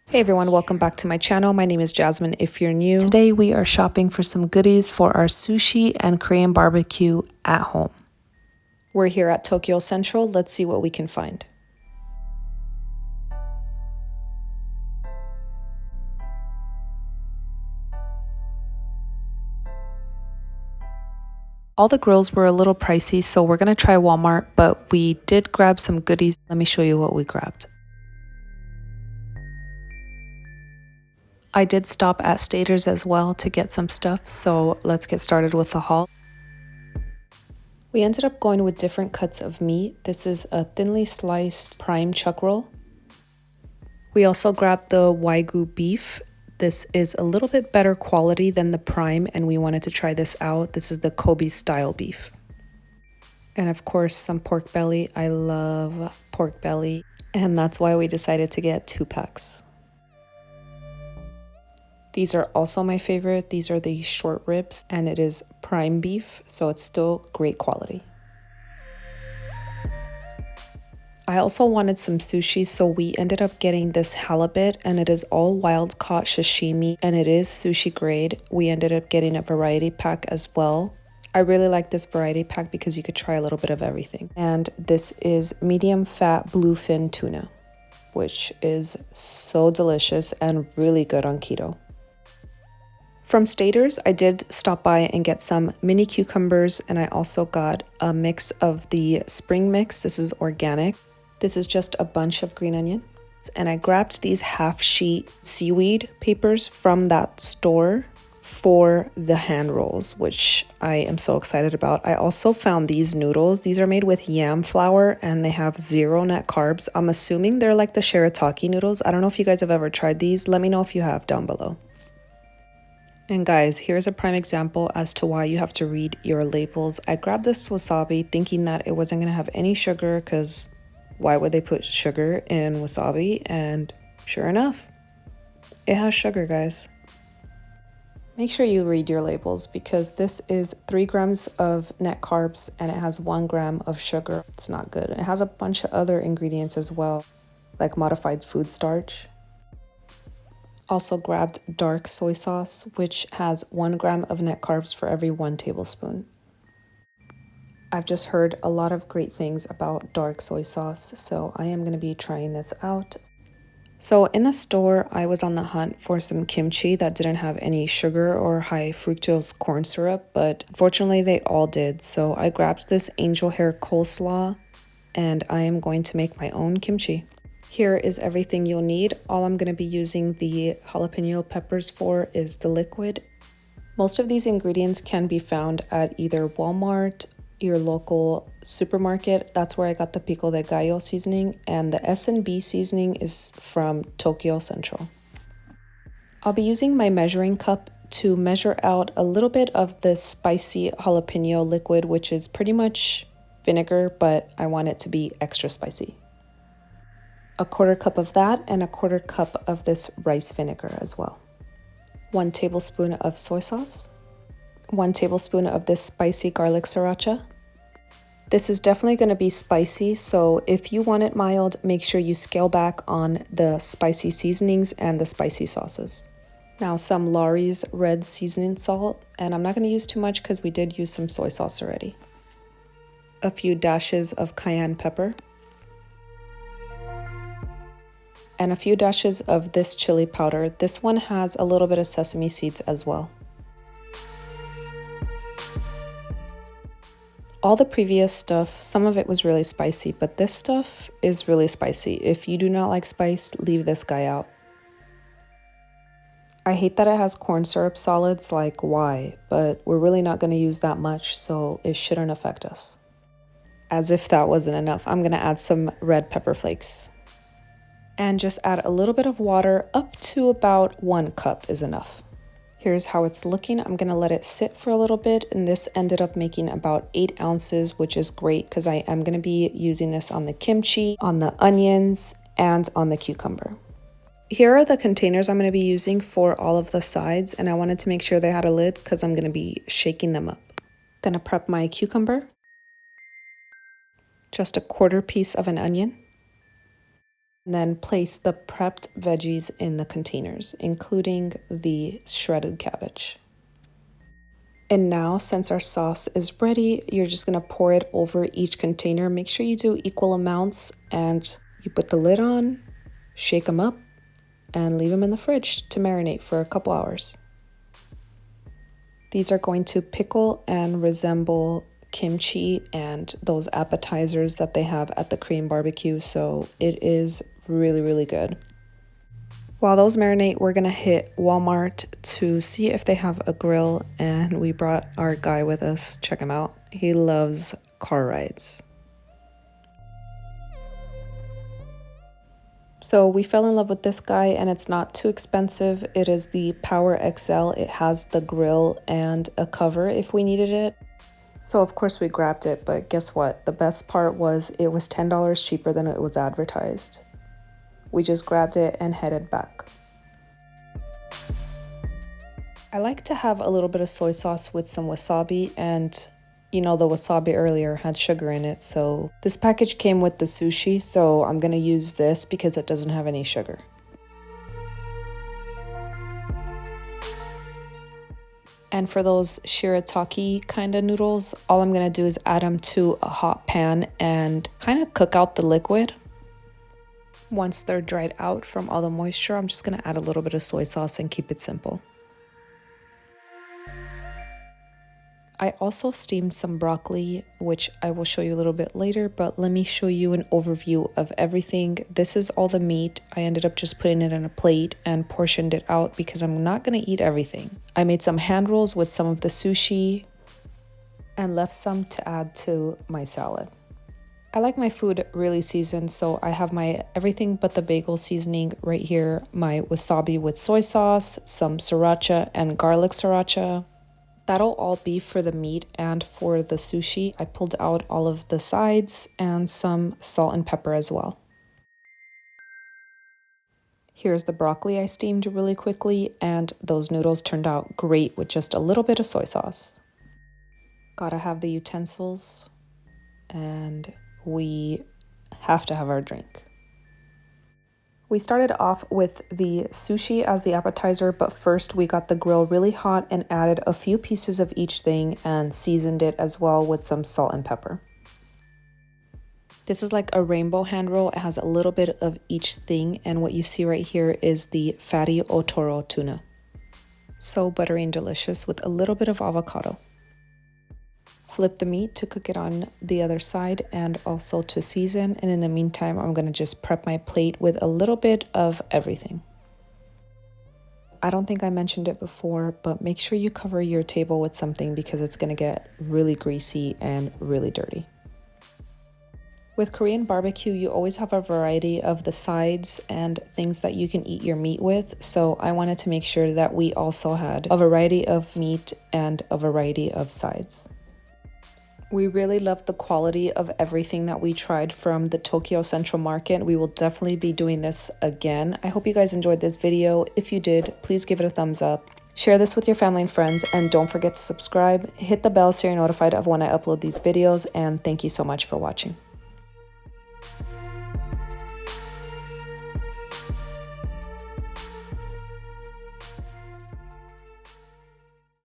Hey everyone, welcome back to my channel. My name is Jasmine if you're new. Today we are shopping for some goodies for our sushi and Korean barbecue at home. We're here at Tokyo Central. Let's see what we can find. All the grills were a little pricey, so we're gonna try Walmart, but we did grab some goodies. Let me show you what we grabbed. I did stop at Staters as well to get some stuff, so let's get started with the haul. We ended up going with different cuts of meat. This is a thinly sliced prime chuck roll. We also grabbed the Wagyu beef. This is a little bit better quality than the prime, and we wanted to try this out. This is the Kobe style beef. And of course, some pork belly. I love pork belly, and that's why we decided to get 2 packs. These are also my favorite. These are the short ribs, and it is prime beef, so it's still great quality. I also wanted some sushi, so we ended up getting this halibut, and it is all wild caught sashimi, and it is sushi grade. We ended up getting a variety pack as well. I really like this variety pack because you could try a little bit of everything. And this is medium fat bluefin tuna, which is so delicious and really good on keto. From Staters, I did stop by and get some mini cucumbers, and I also got a mix of the spring mix. This is organic. This is just a bunch of green onion. And I grabbed these half sheet seaweed papers from that store for the hand rolls, which I am so excited about. I also found these noodles. These are made with yam flour and they have 0 net carbs. I'm assuming they're like the shirataki noodles. I don't know if you guys have ever tried these. Let me know if you have down below. And guys, here's a prime example as to why you have to read your labels. I grabbed this wasabi thinking that it wasn't going to have any sugar because why would they put sugar in wasabi? And sure enough, it has sugar, guys. Make sure you read your labels because this is 3 grams of net carbs and it has 1 gram of sugar. It's not good. It has a bunch of other ingredients as well, like modified food starch. Also grabbed dark soy sauce, which has 1 gram of net carbs for every 1 tablespoon. I've just heard a lot of great things about dark soy sauce, so I am going to be trying this out. So in the store, I was on the hunt for some kimchi that didn't have any sugar or high fructose corn syrup, but unfortunately they all did. So I grabbed this angel hair coleslaw, and I am going to make my own kimchi. Here is everything you'll need. All I'm going to be using the jalapeno peppers for is the liquid. Most of these ingredients can be found at either Walmart, your local supermarket. That's where I got the pico de gallo seasoning, and the S&B seasoning is from Tokyo Central. I'll be using my measuring cup to measure out a little bit of the spicy jalapeno liquid, which is pretty much vinegar, but I want it to be extra spicy. A 1/4 cup of that and a 1/4 cup of this rice vinegar as well. 1 tablespoon of soy sauce. 1 tablespoon of this spicy garlic sriracha. This is definitely going to be spicy, so if you want it mild, make sure you scale back on the spicy seasonings and the spicy sauces. Now some Lawry's red seasoning salt, and I'm not going to use too much because we did use some soy sauce already. A few dashes of cayenne pepper. And a few dashes of this chili powder. This one has a little bit of sesame seeds as well. All the previous stuff, some of it was really spicy, but this stuff is really spicy. If you do not like spice, leave this guy out. I hate that it has corn syrup solids, like why? But we're really not going to use that much, so it shouldn't affect us. As if that wasn't enough, I'm going to add some red pepper flakes. And just add a little bit of water. Up to about 1 cup is enough. Here's how it's looking. I'm going to let it sit for a little bit, and this ended up making about 8 ounces, which is great because I am going to be using this on the kimchi, on the onions, and on the cucumber. Here are the containers I'm going to be using for all of the sides, and I wanted to make sure they had a lid because I'm going to be shaking them up. Going to prep my cucumber. Just a 1/4 piece of an onion. And then place the prepped veggies in the containers, including the shredded cabbage. And now, since our sauce is ready, you're just gonna pour it over each container. Make sure you do equal amounts and you put the lid on, shake them up, and leave them in the fridge to marinate for a couple hours. These are going to pickle and resemble kimchi and those appetizers that they have at the Korean barbecue, so it is really, really good. While those marinate, we're gonna hit Walmart to see if they have a grill, and we brought our guy with us. Check him out. He loves car rides. So we fell in love with this guy, and it's not too expensive. It is the Power XL. It has the grill and a cover if we needed it. So of course we grabbed it, but guess what? The best part was it was $10 cheaper than it was advertised. We just grabbed it and headed back. I like to have a little bit of soy sauce with some wasabi, and you know, the wasabi earlier had sugar in it, so this package came with the sushi, so I'm gonna use this because it doesn't have any sugar. And for those shirataki kind of noodles, all I'm gonna do is add them to a hot pan and kind of cook out the liquid. Once they're dried out from all the moisture, I'm just gonna add a little bit of soy sauce and keep it simple. I also steamed some broccoli, which I will show you a little bit later, but let me show you an overview of everything. This is all the meat. I ended up just putting it on a plate and portioned it out because I'm not gonna eat everything. I made some hand rolls with some of the sushi and left some to add to my salad. I like my food really seasoned, so I have my everything but the bagel seasoning right here, my wasabi with soy sauce, some sriracha and garlic sriracha. That'll all be for the meat, and for the sushi, I pulled out all of the sides and some salt and pepper as well. Here's the broccoli I steamed really quickly, and those noodles turned out great with just a little bit of soy sauce. Gotta have the utensils, and we have to have our drink. We started off with the sushi as the appetizer, but first we got the grill really hot and added a few pieces of each thing and seasoned it as well with some salt and pepper. This is like a rainbow hand roll. It has a little bit of each thing, and what you see right here is the fatty otoro tuna. So buttery and delicious with a little bit of avocado. Flip the meat to cook it on the other side and also to season, and in the meantime I'm gonna just prep my plate with a little bit of everything. I don't think I mentioned it before, but make sure you cover your table with something because it's gonna get really greasy and really dirty. With Korean barbecue, you always have a variety of the sides and things that you can eat your meat with, so I wanted to make sure that we also had a variety of meat and a variety of sides. We really loved the quality of everything that we tried from the Tokyo Central Market. We will definitely be doing this again. I hope you guys enjoyed this video. If you did, please give it a thumbs up. Share this with your family and friends, and don't forget to subscribe. Hit the bell so you're notified of when I upload these videos, and thank you so much for watching.